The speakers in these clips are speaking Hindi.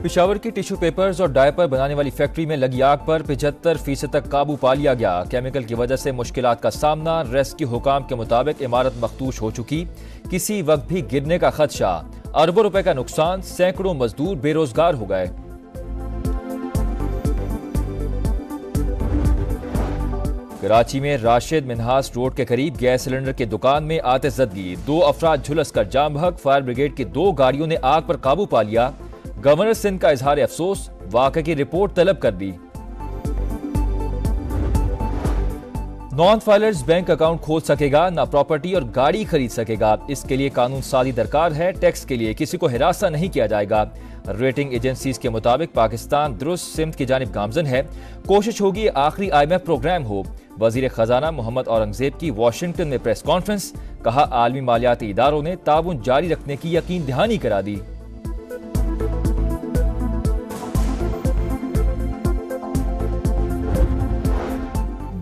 पेशावर की टिश्यू पेपर्स और डायपर बनाने वाली फैक्ट्री में लगी आग पर 75% तक काबू पा लिया गया। केमिकल की वजह से मुश्किलात का सामना। रेस्क्यू हुकाम के मुताबिक इमारत मखदूश हो चुकी, किसी वक्त भी गिरने का खदशा। अरबों रुपए का नुकसान, सैकड़ों मजदूर बेरोजगार हो गए। कराची में राशिद मिन्हास रोड के करीब गैस सिलेंडर की दुकान में आतिशज़दगी, 2 अफराद झुलस कर जाम बहक। फायर ब्रिगेड की 2 गाड़ियों ने आग पर काबू पा लिया। गवर्नर सिंध का इजहार अफसोस, वाक़े की रिपोर्ट तलब कर दी। नॉन फाइलर्स बैंक अकाउंट खोल सकेगा, ना प्रॉपर्टी और गाड़ी खरीद सकेगा। इसके लिए कानून साजी दरकार है। टैक्स के लिए किसी को हिरासा नहीं किया जाएगा। रेटिंग एजेंसीज के मुताबिक पाकिस्तान दुरुस्त सिमत की जानिब गामजन है। कोशिश होगी आखिरी IMF प्रोग्राम हो। वजीर खजाना मोहम्मद औरंगजेब की वाशिंगटन में प्रेस कॉन्फ्रेंस, कहा आलमी मालियाती इदारों ने ताउन जारी रखने की यकीन दहानी करा दी।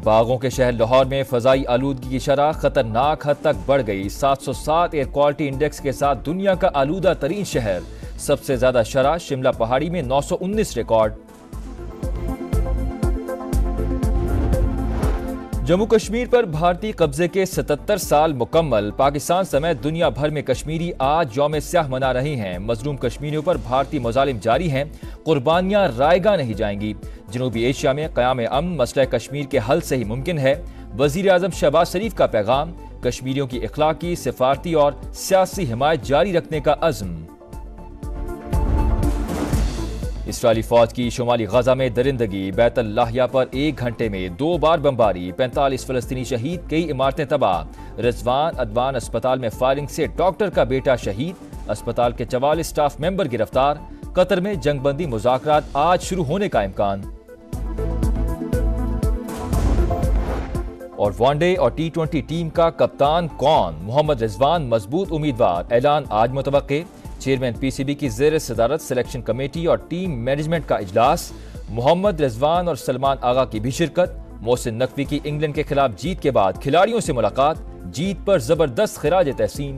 बागों के शहर लाहौर में फजाई आलूदगी की शरह खतरनाक हद तक बढ़ गई। 707 एयर क्वालिटी इंडेक्स के साथ दुनिया का आलूदा तरीन शहर। सबसे ज्यादा शरह शिमला पहाड़ी में 919 रिकॉर्ड। जम्मू कश्मीर पर भारतीय कब्जे के 77 साल मुकम्मल। पाकिस्तान समेत दुनिया भर में कश्मीरी आज यौम स्याह मना रहे हैं। मजलूम कश्मीरियों पर भारतीय मजालिम जारी हैं। कुर्बानियां रायगा नहीं जाएंगी। जनूबी एशिया में क़याम अमन मसला कश्मीर के हल से ही मुमकिन है। वजीर आजम शहबाज शरीफ का पैगाम, कश्मीरियों की इखलाकी, सिफारती और सियासी हिमायत जारी रखने का अज़्म। इसराइली फौज की शुमाली गजा में दरिंदगी, बैतुल लाहिया पर 1 घंटे में 2 बार बमबारी, 45 फलस्तीनी शहीद, कई इमारतें तबाह। रिजवान अदवान अस्पताल में फायरिंग से डॉक्टर का बेटा शहीद, अस्पताल के 44 स्टाफ मेंबर गिरफ्तार। कतर में जंगबंदी मुज़ाकरात आज शुरू होने का इम्कान। और वनडे और T20 टीम का कप्तान कौन? मोहम्मद रिजवान मजबूत उम्मीदवार, ऐलान आज मुतवक्के। चेयरमैन PCB की ज़ेर सदारत सिलेक्शन कमेटी और टीम मैनेजमेंट का इजलास। मोहम्मद रिजवान और सलमान आगा की भी शिरकत। मोहसिन नकवी की इंग्लैंड के खिलाफ जीत के बाद खिलाड़ियों से मुलाकात, जीत पर जबरदस्त खिराज तहसीन।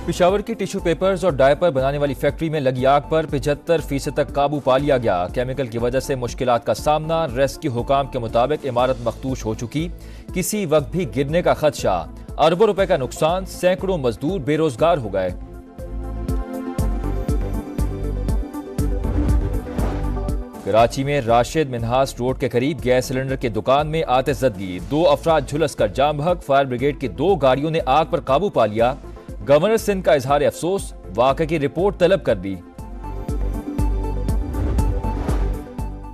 पेशावर की टिश्यू पेपर्स और डायपर बनाने वाली फैक्ट्री में लगी आग पर 75% तक काबू पा लिया गया। केमिकल की वजह से मुश्किलात का सामना। रेस्क्यू हुकाम के मुताबिक इमारत मखदूश हो चुकी, किसी वक्त भी गिरने का खदशा। अरबों रुपए का नुकसान, सैकड़ों मजदूर बेरोजगार हो गए। कराची में राशिद मिन्हास रोड के करीब गैस सिलेंडर की दुकान में आतिशज़दगी, 2 अफराद झुलस कर जाम बहक। फायर ब्रिगेड की 2 गाड़ियों ने आग पर काबू पा लिया। गवर्नर सिंध का इजहार अफसोस, वाक़े की रिपोर्ट तलब कर दी।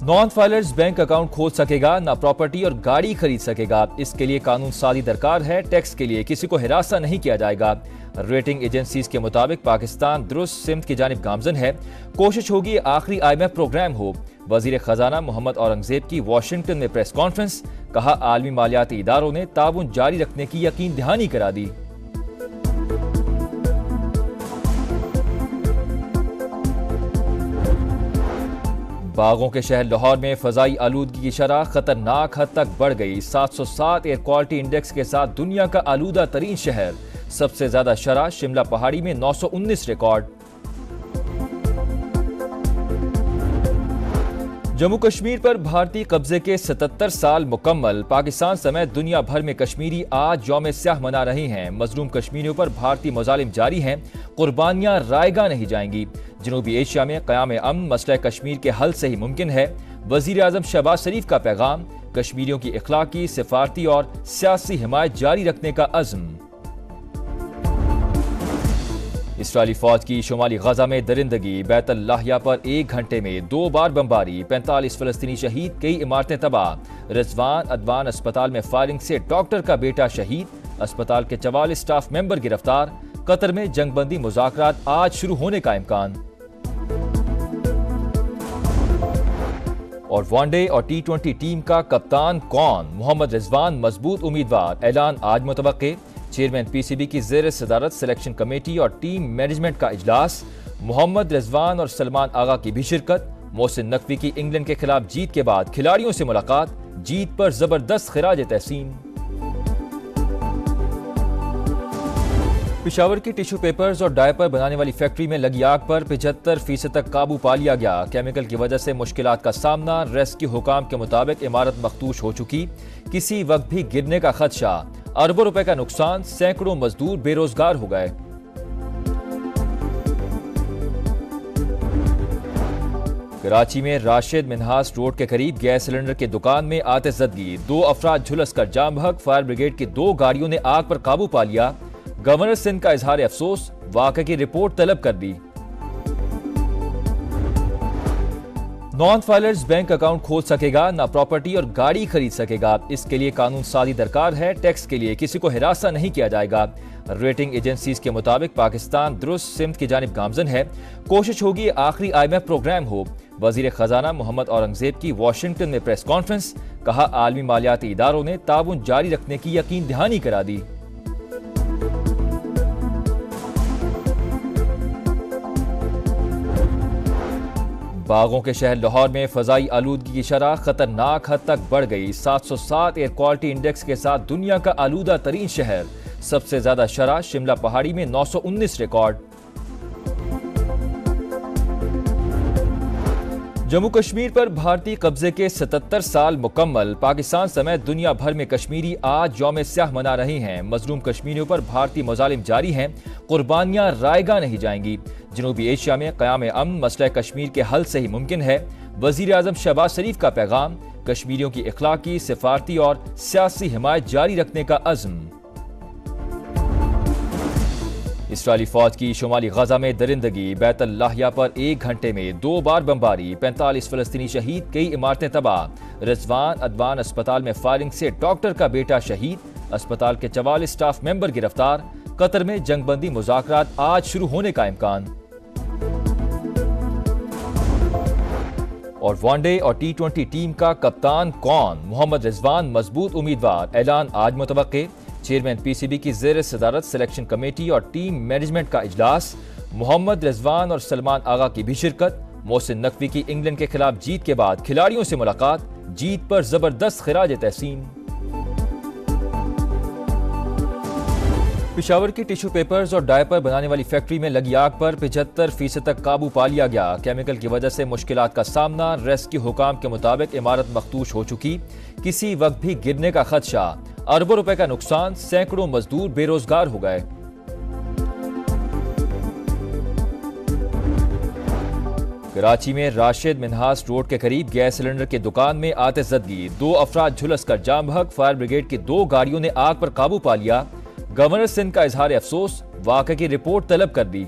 नॉन फाइलर्स बैंक अकाउंट खोल सकेगा, ना प्रॉपर्टी और गाड़ी खरीद सकेगा। इसके लिए कानून साजी दरकार है। टैक्स के लिए किसी को हिरासा नहीं किया जाएगा। रेटिंग एजेंसीज के मुताबिक पाकिस्तान दुरुस्त सिमत की जानिब गामजन है। कोशिश होगी आखिरी IMF प्रोग्राम हो। वजीर खजाना मोहम्मद औरंगजेब की वाशिंगटन में प्रेस कॉन्फ्रेंस, कहा आलमी मालियाती इदारों ने ताउन जारी रखने की यकीन दहानी करा दी। बागों के शहर लाहौर में फजाई आलूदगी की शरह खतरनाक हद तक बढ़ गई। 707 एयर क्वालिटी इंडेक्स के साथ दुनिया का आलूदा तरीन शहर। सबसे ज्यादा शरह शिमला पहाड़ी में 919 रिकॉर्ड। जम्मू कश्मीर पर भारतीय कब्जे के 77 साल मुकम्मल। पाकिस्तान समेत दुनिया भर में कश्मीरी आज यौम स्याह मना रहे हैं। मजलूम कश्मीरियों पर भारतीय मजालिम जारी हैं। कुर्बानियां रायगा नहीं जाएंगी। जनूबी एशिया में क़याम अमन मसला कश्मीर के हल से ही मुमकिन है। वजीर आजम शहबाज शरीफ का पैगाम, कश्मीरियों की इखलाकी, सिफारती और सियासी हिमायत जारी रखने का अज़्म। इसराइली फौज की शुमाली गजा में दरिंदगी, बैतुल लाहिया पर 1 घंटे में 2 बार बमबारी, 45 फलस्तीनी शहीद, कई इमारतें तबाह। रिजवान अदवान अस्पताल में फायरिंग से डॉक्टर का बेटा शहीद, अस्पताल के 44 स्टाफ मेंबर गिरफ्तार। कतर में जंगबंदी मुज़ाकरात आज शुरू होने का इम्कान। और वनडे और T20 टीम का कप्तान कौन? मोहम्मद रिजवान मजबूत उम्मीदवार, ऐलान आज मुतवक्के। चेयरमैन PCB की ज़ेर सदारत सिलेक्शन कमेटी और टीम मैनेजमेंट का इजलास। मोहम्मद रिजवान और सलमान आगा की भी शिरकत। मोहसिन नकवी की इंग्लैंड के खिलाफ जीत के बाद खिलाड़ियों से मुलाकात, जीत पर जबरदस्त खिराज तहसीन। पेशावर की टिश्यू पेपर्स और डायपर बनाने वाली फैक्ट्री में लगी आग पर 75% तक काबू पा लिया गया। केमिकल की वजह से मुश्किलात का सामना। रेस्क्यू हुकाम के मुताबिक इमारत मखदूश हो चुकी, किसी वक्त भी गिरने का खदशा। अरबों रुपए का नुकसान, सैकड़ों मजदूर बेरोजगार हो गए। कराची में राशिद मिन्हास रोड के करीब गैस सिलेंडर की दुकान में आतिशज़दगी, 2 अफराद झुलसकर जाम बहक। फायर ब्रिगेड की 2 गाड़ियों ने आग पर काबू पा लिया। गवर्नर सिंध का इजहार अफसोस, वाक़े की रिपोर्ट तलब कर दी। नॉन फाइलर्स बैंक अकाउंट खोल सकेगा, ना प्रॉपर्टी और गाड़ी खरीद सकेगा। इसके लिए कानून साजी दरकार है। टैक्स के लिए किसी को हिरासा नहीं किया जाएगा। रेटिंग एजेंसीज के मुताबिक पाकिस्तान दुरुस्त सिमत की जानिब गामजन है। कोशिश होगी आखिरी IMF प्रोग्राम हो। वजीर खजाना मोहम्मद औरंगजेब की वाशिंगटन में प्रेस कॉन्फ्रेंस, कहा आलमी मालियाती इदारों ने ताउन जारी रखने की यकीन दहानी करा दी। बागों के शहर लाहौर में फजाई आलूदगी की शरह खतरनाक हद तक बढ़ गई। 707 एयर क्वालिटी इंडेक्स के साथ दुनिया का आलूदा तरीन शहर। सबसे ज्यादा शरह शिमला पहाड़ी में 919 रिकॉर्ड। जम्मू कश्मीर पर भारतीय कब्जे के 77 साल मुकम्मल। पाकिस्तान समेत दुनिया भर में कश्मीरी आज यौम स्याह मना रहे हैं। मजलूम कश्मीरियों पर भारतीय मजालिम जारी हैं। कुर्बानियां रायगा नहीं जाएंगी। जनूबी एशिया में क़याम अमन मसला कश्मीर के हल से ही मुमकिन है। वजीर आज़म शहबाज शरीफ का पैगाम, कश्मीरियों की इखलाकी, सिफारती और सियासी हिमायत जारी रखने का अज़्म। इसराइली फौज की शुमाली गजा में दरिंदगी, बैतुल लाहिया पर 1 घंटे में 2 बार बमबारी, 45 फलस्तीनी शहीद, कई इमारतें तबाह। रिजवान अदवान अस्पताल में फायरिंग से डॉक्टर का बेटा शहीद, अस्पताल के 44 स्टाफ मेंबर गिरफ्तार। कतर में जंगबंदी मुज़ाकरात आज शुरू होने का इम्कान। और वनडे और T20 टीम का कप्तान कौन? मोहम्मद रिजवान मजबूत उम्मीदवार, ऐलान आज मुतवक्के। चेयरमैन PCB की ज़ेर सदारत सिलेक्शन कमेटी और टीम मैनेजमेंट का इजलास। मोहम्मद रिजवान और सलमान आगा की भी शिरकत। मोहसिन नकवी की इंग्लैंड के खिलाफ जीत के बाद खिलाड़ियों से मुलाकात, जीत पर जबरदस्त खिराज तहसीन। पेशावर की टिश्यू पेपर्स और डायपर बनाने वाली फैक्ट्री में लगी आग पर 75% तक काबू पा लिया गया। केमिकल की वजह से मुश्किलात का सामना। रेस्क्यू हुकाम के मुताबिक इमारत मखदूश हो चुकी, किसी वक्त भी गिरने का खदशा। अरबों रुपए का नुकसान, सैकड़ों मजदूर बेरोजगार हो गए। कराची में राशिद मिन्हास रोड के करीब गैस सिलेंडर की दुकान में आतिशज़दगी, 2 अफराद झुलसकर जाम बहक। फायर ब्रिगेड की 2 गाड़ियों ने आग पर काबू पा लिया। गवर्नर सिंध का इजहार अफसोस, वाक़े की रिपोर्ट तलब कर दी।